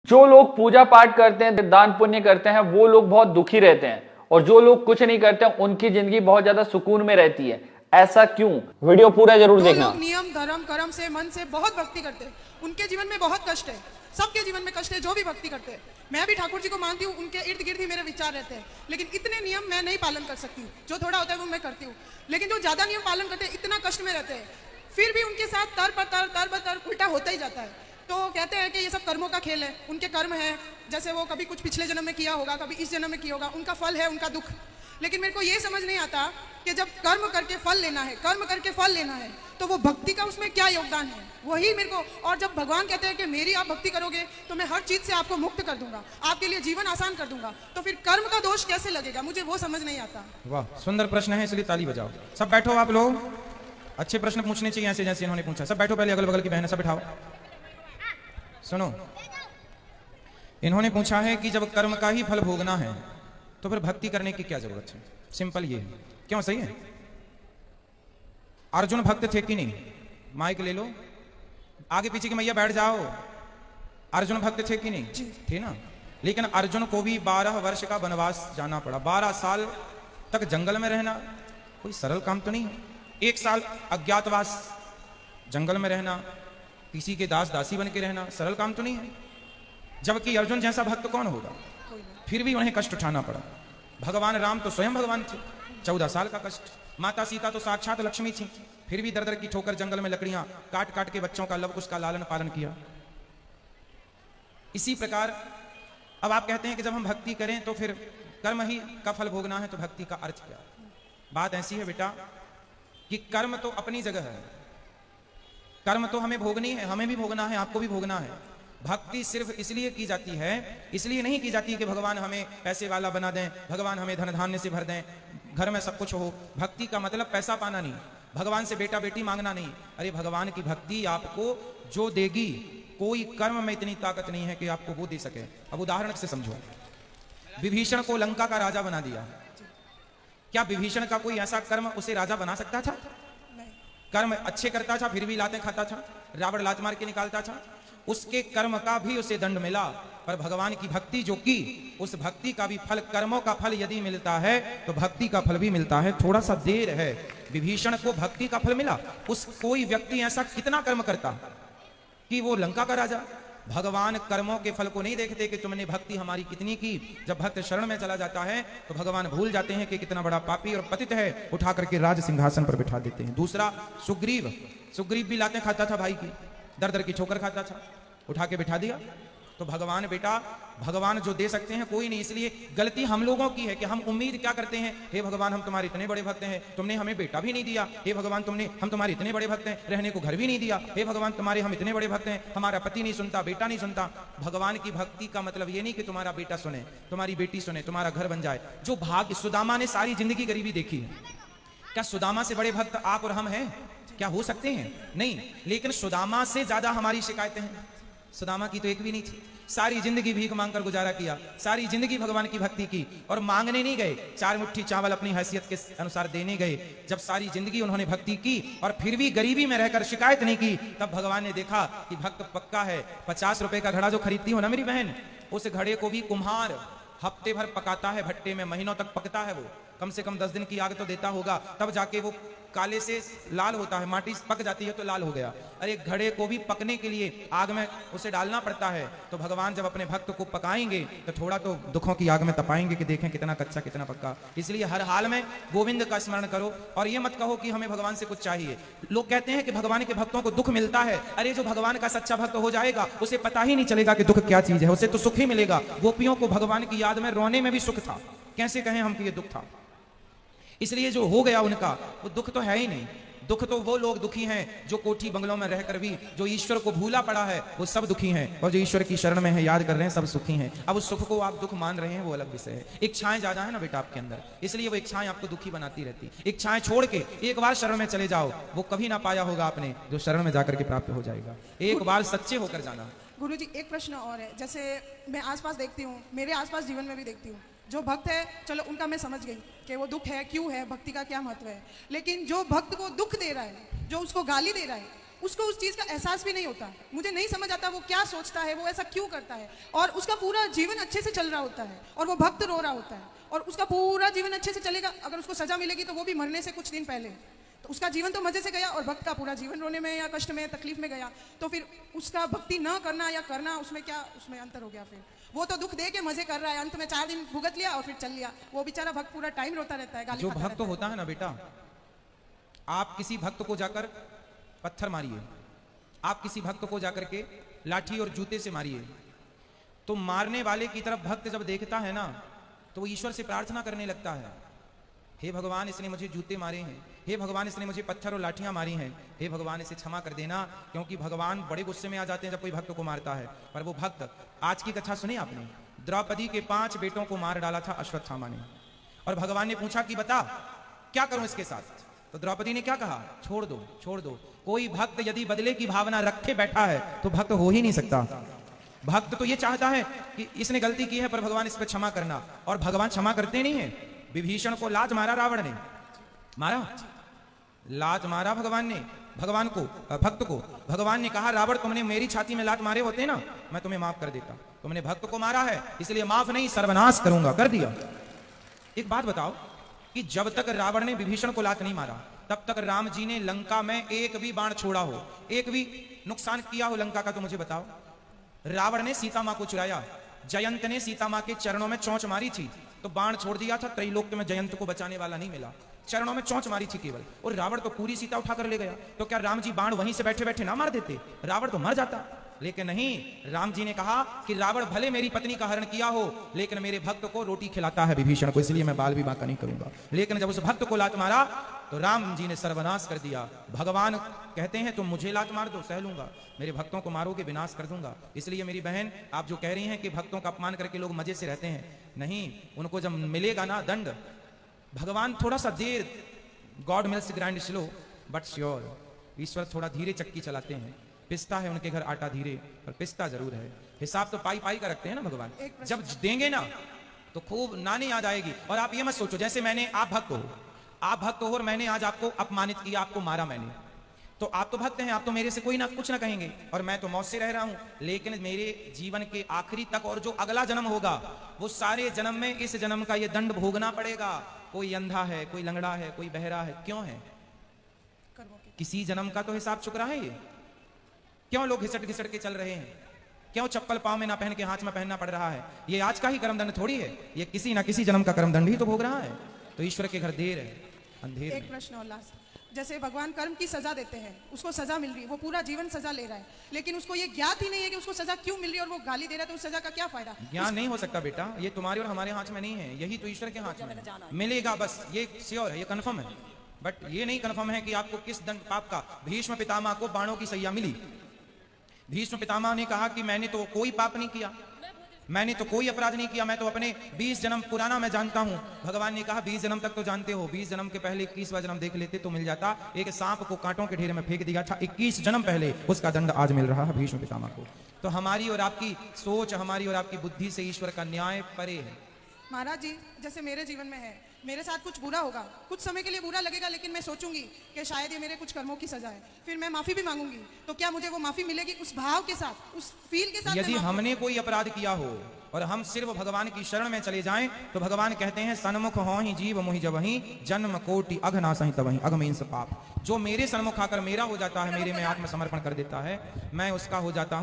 जो लोग पूजा पाठ करते हैं, दान पुण्य करते हैं, वो लोग बहुत दुखी रहते हैं, और जो लोग कुछ नहीं करते हैं उनकी जिंदगी बहुत ज्यादा सुकून में रहती है। ऐसा क्यों? वीडियो पूरा जरूर देखना। लोग नियम धर्म कर्म से मन से बहुत भक्ति करते हैं, उनके जीवन में बहुत कष्ट है, सबके जीवन में कष्ट है जो भी भक्ति करते हैं। मैं भी ठाकुर जी को मानती हूँ, उनके इर्द गिर्द ही मेरे विचार रहते हैं, लेकिन इतने नियम मैं नहीं पालन कर सकती हूँ। जो थोड़ा होता है वो मैं करती हूँ, लेकिन जो ज्यादा नियम पालन करते हैं इतना कष्ट में रहते हैं, फिर भी उनके साथ तर पर उल्टा होता ही जाता है। तो कहते हैं कि ये सब कर्मों का खेल है, उनके कर्म है, जैसे वो कभी कुछ पिछले जन्म में किया होगा, कभी इस जन्म में किया होगा, उनका फल है उनका दुख। लेकिन मेरे को ये समझ नहीं आता कि जब कर्म करके फल लेना है, कर्म करके फल लेना है, तो वो भक्ति का उसमें क्या योगदान है, वही मेरे को। और जब भगवान कहते हैं कि मेरी आप भक्ति करोगे तो मैं हर चीज से आपको मुक्त कर दूंगा, आपके लिए जीवन आसान कर दूंगा, तो फिर कर्म का दोष कैसे लगेगा, मुझे वो समझ नहीं आता। वाह, सुंदर प्रश्न है, इसलिए ताली बजाओ। सब बैठो, आप लोग अच्छे प्रश्न पूछने चाहिए ऐसे जैसे इन्होंने पूछा। सब बैठो, पहले अगल बगल की बहनें सब बैठाओ। सुनो, इन्होंने पूछा है कि जब कर्म का ही फल भोगना है तो फिर भक्ति करने की क्या जरूरत है। सिंपल ये है। क्यों? सही है। अर्जुन भक्त थे कि नहीं? माइक ले लो, आगे पीछे की मैया बैठ जाओ। अर्जुन भक्त थे कि नहीं? थे ना। लेकिन अर्जुन को भी 12 वर्ष का वनवास जाना पड़ा। 12 साल तक जंगल में रहना कोई सरल काम तो नहीं है। 1 साल अज्ञातवास जंगल में रहना, किसी के दास दासी बन के रहना सरल काम तो नहीं है। जबकि अर्जुन जैसा भक्त कौन होगा? फिर भी उन्हें कष्ट उठाना पड़ा। भगवान राम तो स्वयं भगवान थे, 14 साल का कष्ट। माता सीता तो साक्षात लक्ष्मी थी, फिर भी दर दर की ठोकर जंगल में लकड़ियां काट काट के बच्चों का लव कुश का लालन पालन किया। इसी प्रकार अब आप कहते हैं कि जब हम भक्ति करें तो फिर कर्म ही का फल भोगना है, तो भक्ति का अर्थ क्या? बात ऐसी है बेटा कि कर्म तो अपनी जगह है, कर्म तो हमें भोगनी है, हमें भी भोगना है, आपको भी भोगना है। भक्ति सिर्फ इसलिए की जाती है, इसलिए नहीं की जाती कि भगवान हमें पैसे वाला बना दें, भगवान हमें धन धान्य से भर दें, घर में सब कुछ हो। भक्ति का मतलब पैसा पाना नहीं, भगवान से बेटा बेटी मांगना नहीं। अरे भगवान की भक्ति आपको जो देगी, कोई कर्म में इतनी ताकत नहीं है कि आपको वो दे सके। अब उदाहरण से समझो, विभीषण को लंका का राजा बना दिया, क्या विभीषण का कोई ऐसा कर्म उसे राजा बना सकता था? कर्म अच्छे करता था फिर भी लातें खाता था, रावण लात मार के निकालता था, उसके कर्म का भी उसे दंड मिला। पर भगवान की भक्ति जो की, उस भक्ति का भी फल, कर्मों का फल यदि मिलता है तो भक्ति का फल भी मिलता है। थोड़ा सा देर है। विभीषण को भक्ति का फल मिला। उस कोई व्यक्ति ऐसा कितना कर्म करता कि वो लंका का राजा। भगवान कर्मों के फल को नहीं देखते कि तुमने भक्ति हमारी कितनी की। जब भक्त शरण में चला जाता है तो भगवान भूल जाते हैं कि कितना बड़ा पापी और पतित है, उठा करके राज सिंहासन पर बिठा देते हैं। दूसरा सुग्रीव, सुग्रीव भी लातें खाता था भाई की, दर दर की ठोकर खाता था, उठा के बिठा दिया। तो भगवान बेटा, भगवान जो दे सकते हैं कोई नहीं। इसलिए गलती हम लोगों की है कि हम उम्मीद क्या करते हैं, हे भगवान हम तुम्हारे इतने बड़े भक्त हैं, तुमने हमें बेटा भी नहीं दिया। हे भगवान हम तुम्हारे इतने बड़े भक्त हैं, रहने को घर भी नहीं दिया। हे भगवान तुम्हारे हम इतने बड़े भक्त हैं, हमारा पति नहीं सुनता, बेटा नहीं सुनता। भगवान की भक्ति का मतलब ये नहीं कि तुम्हारा बेटा सुने, तुम्हारी बेटी सुने, तुम्हारा घर बन जाए। जो भाग्य, सुदामा ने सारी जिंदगी गरीबी देखी है, क्या सुदामा से बड़े भक्त आप और हम हैं? क्या हो सकते हैं? नहीं। लेकिन सुदामा से ज्यादा हमारी शिकायतें हैं। सुदामा की तो एक भी नहीं थी, सारी जिंदगी भीख मांगकर गुजारा किया, सारी जिंदगी भगवान की भक्ति की, और मांगने नहीं गए, 4 मुट्ठी चावल अपनी हैसियत के अनुसार देने गए। जब सारी जिंदगी उन्होंने भक्ति की और फिर भी गरीबी में रहकर शिकायत नहीं की, तब भगवान ने देखा कि भक्त पक्का है। 50 रुपए का घड़ा जो खरीदती हो ना मेरी बहन, उस घड़े को भी कुम्हार हफ्ते भर पकाता है, भट्टे में महीनों तक पकता है। वो कम से कम 10 दिन की आग तो देता होगा, तब जाके वो काले से लाल होता है। माटी पक जाती है तो लाल हो गया। अरे घड़े को भी पकने के लिए आग में उसे डालना पड़ता है। तो भगवान जब अपने भक्त को पकाएंगे तो थोड़ा तो दुखों की आग में तपाएंगे कि देखें कितना कच्चा कितना पक्का। इसलिए हर हाल में गोविंद का स्मरण करो और ये मत कहो कि हमें भगवान से कुछ चाहिए। लोग कहते हैं कि भगवान के भक्तों को दुख मिलता है। अरे जो भगवान का सच्चा भक्त हो जाएगा उसे पता ही नहीं चलेगा कि दुख क्या चीज है, उसे तो सुख ही मिलेगा। गोपियों को भगवान की याद में रोने में भी सुख था, कैसे कहें हम कि ये दुख था। इसलिए जो हो गया उनका वो दुख तो है ही नहीं। दुख तो वो लोग दुखी हैं जो कोठी बंगलों में रहकर भी जो ईश्वर को भूला पड़ा है, वो सब दुखी हैं। और जो ईश्वर की शरण में है, याद कर रहे हैं, सब सुखी हैं। अब उस सुख को आप दुख मान रहे हैं, वो अलग विषय है। इच्छाएं ज्यादा है ना बेटा आपके अंदर, इसलिए वो इच्छाएं आपको दुखी बनाती रहती। इच्छाएं छोड़ के एक बार शरण में चले जाओ, वो कभी ना पाया होगा आपने जो शरण में जाकर के प्राप्त हो जाएगा। एक बार सच्चे होकर जाना। गुरुजी एक प्रश्न और है, जैसे मैं आसपास देखती हूँ, मेरे आसपास जीवन में भी देखती हूँ, जो भक्त है चलो उनका मैं समझ गई कि वो दुख है, क्यों है, भक्ति का क्या महत्व है। लेकिन जो भक्त को दुख दे रहा है, जो उसको गाली दे रहा है, उसको उस चीज़ का एहसास भी नहीं होता। मुझे नहीं समझ आता वो क्या सोचता है, वो ऐसा क्यों करता है, और उसका पूरा जीवन अच्छे से चल रहा होता है और वो भक्त रो रहा होता है, और उसका पूरा जीवन अच्छे से चलेगा। अगर उसको सजा मिलेगी तो वो भी मरने से कुछ दिन पहले, तो उसका जीवन तो मजे से गया और भक्त का पूरा जीवन रोने में या कष्ट में तकलीफ में गया। तो फिर उसका भक्ति न करना या करना, उसमें क्या, उसमें अंतर हो गया। फिर वो तो दुख दे के मजे कर रहा है, अंत में 4 दिन भुगत लिया और फिर चल लिया। वो बेचारा भक्त पूरा टाइम रोता रहता है, गाली जो खाता भक्त रहता है। होता है ना बेटा, आप किसी भक्त को जाकर पत्थर मारिए, आप किसी भक्त को जाकर के लाठी और जूते से मारिए, तो मारने वाले की तरफ भक्त जब देखता है ना, तो वो ईश्वर से प्रार्थना करने लगता है, हे भगवान इसने मुझे जूते मारे हैं, हे भगवान इसने मुझे पत्थर और लाठियां मारी हैं, हे भगवान इसे क्षमा कर देना। क्योंकि भगवान बड़े गुस्से में आ जाते हैं जब कोई भक्त को मारता है। पर वो भक्त, आज की कथा सुनी आपने, द्रौपदी के 5 बेटों को मार डाला था अश्वत्थामा ने, और भगवान ने पूछा कि बता क्या करूं इसके साथ। तो द्रौपदी ने क्या कहा, छोड़ दो, छोड़ दो। कोई भक्त यदि बदले की भावना रखे बैठा है तो भक्त हो ही नहीं सकता। भक्त तो ये चाहता है कि इसने गलती की है पर भगवान इस पर क्षमा करना, और भगवान क्षमा करते नहीं है। विभीषण को लात मारा रावण ने, मारा, लात मारा भगवान ने, भगवान को, भक्त को। भगवान ने कहा रावण तुमने मेरी छाती में लात मारे होते ना, मैं तुम्हें माफ कर देता, तुमने भक्त को मारा है इसलिए माफ नहीं, सर्वनाश करूंगा, कर दिया। एक बात बताओ कि जब तक रावण ने विभीषण को लात नहीं मारा तब तक राम जी ने लंका में एक भी बाण छोड़ा हो, एक भी नुकसान किया हो लंका का, तो मुझे बताओ। रावण ने सीता मां को चुराया, जयंत ने सीता मां के चरणों में चोंच मारी थी, तो बाण छोड़ दिया था, त्रैलोक्य में जयंत को बचाने वाला नहीं मिला, चरणों में चोंच मारी थी केवल, और रावण तो पूरी सीता उठाकर ले गया। तो क्या राम जी बाण वहीं से बैठे बैठे ना मार देते, रावण तो मर जाता। लेकिन नहीं, राम जी ने कहा कि रावण भले मेरी पत्नी का हरण किया हो लेकिन मेरे भक्त को रोटी खिलाता है विभीषण को, इसलिए मैं बाल विवाह का नहीं करूंगा। लेकिन जब उस भक्त को लात मारा तो राम जी ने सर्वनाश कर दिया। भगवान कहते हैं तुम मुझे लात मार दो, सह लूंगा, मेरे भक्तों को मारोगे विनाश कर दूंगा। इसलिए मेरी बहन, आप जो कह रही हैं कि भक्तों का अपमान करके लोग मजे से रहते हैं, नहीं, उनको जब मिलेगा ना दंड, भगवान थोड़ा सा देर, God mills grind slow but sure, ईश्वर थोड़ा धीरे चक्की चलाते हैं, पिसता है उनके घर आटा धीरे, पर पिसता जरूर है। हिसाब तो पाई पाई का रखते हैं ना भगवान, जब देंगे ना तो खूब नानी याद आएगी। और आप ये मत सोचो जैसे मैंने, आप भक्त हो, आप भक्त हो और मैंने आज आपको अपमानित किया, आपको मारा मैंने, तो आप तो भक्त हैं, आप तो मेरे से कोई ना कुछ ना कहेंगे, और मैं तो मौत से रह रहा हूं। लेकिन मेरे जीवन के आखिरी तक और जो अगला जन्म होगा वो सारे जन्म में इस जन्म का ये दंड भोगना पड़ेगा। कोई अंधा है, कोई लंगड़ा है, कोई बहरा है, क्यों है? किसी जन्म का तो हिसाब चुकरा है ये। क्यों लोग घिसट घिसट के चल रहे हैं, क्यों चप्पल पांव में ना पहन के हाथ में पहनना पड़ रहा है? ये आज का ही कर्मदंड थोड़ी है, ये किसी ना किसी जन्म का कर्मदंड ही तो भोग रहा है। तो ईश्वर के घर देर है, अंधेर। एक प्रश्न और लास्ट, जैसे भगवान कर्म की सजा देते हैं, उसको सजा मिल रही है, वो पूरा जीवन सजा ले रहा है, लेकिन उसको ये ज्ञात ही नहीं है कि उसको सजा क्यों मिल रही है और वो गाली दे रहा है, तो उस सजा का क्या फायदा? ज्ञान नहीं हो सकता बेटा, ये तुम्हारे और हमारे हाथ में नहीं है, यही तो ईश्वर के हाथ में है। मिलेगा बस, ये श्योर है, ये कंफर्म है, बट ये नहीं कंफर्म है कि आपको किस दंड पाप का। भीष्म पितामह को बाणों की सैया मिली, भीष्म पितामह ने कहा कि मैंने तो कोई पाप नहीं किया, मैंने तो कोई अपराध नहीं किया, मैं तो अपने 20 जन्म पुराना मैं जानता हूं। भगवान ने कहा 20 जन्म तक तो जानते हो, 20 जन्म के पहले 21वां जन्म देख लेते तो मिल जाता। एक सांप को कांटों के ढेर में फेंक दिया था 21 जन्म पहले, उसका दंड आज मिल रहा है भीष्म पितामह को। तो हमारी और आपकी सोच, हमारी और आपकी बुद्धि से ईश्वर का न्याय परे है। महाराज जी, जैसे मेरे जीवन में है, मेरे साथ कुछ बुरा होगा, कुछ समय के लिए बुरा लगेगा, लेकिन मैं सोचूंगी कि शायद ये मेरे कुछ कर्मों की सजा है, फिर मैं माफी भी मांगूंगी, तो क्या मुझे वो माफी मिलेगी उस भाव के साथ, उस फील के साथ? यदि हमने कोई अपराध किया हो और हम सिर्फ भगवान की शरण में चले जाएं तो भगवान कहते हैं सन्मुख हो ही जीव मोहि जबहि जन्म कोटि अघनासहि तबहि अघमेंस पाप। जो मेरे सन्मुख आकर मेरा हो जाता है, मेरे में आत्मसमर्पण कर देता है, मैं उसका हो जाता हूं।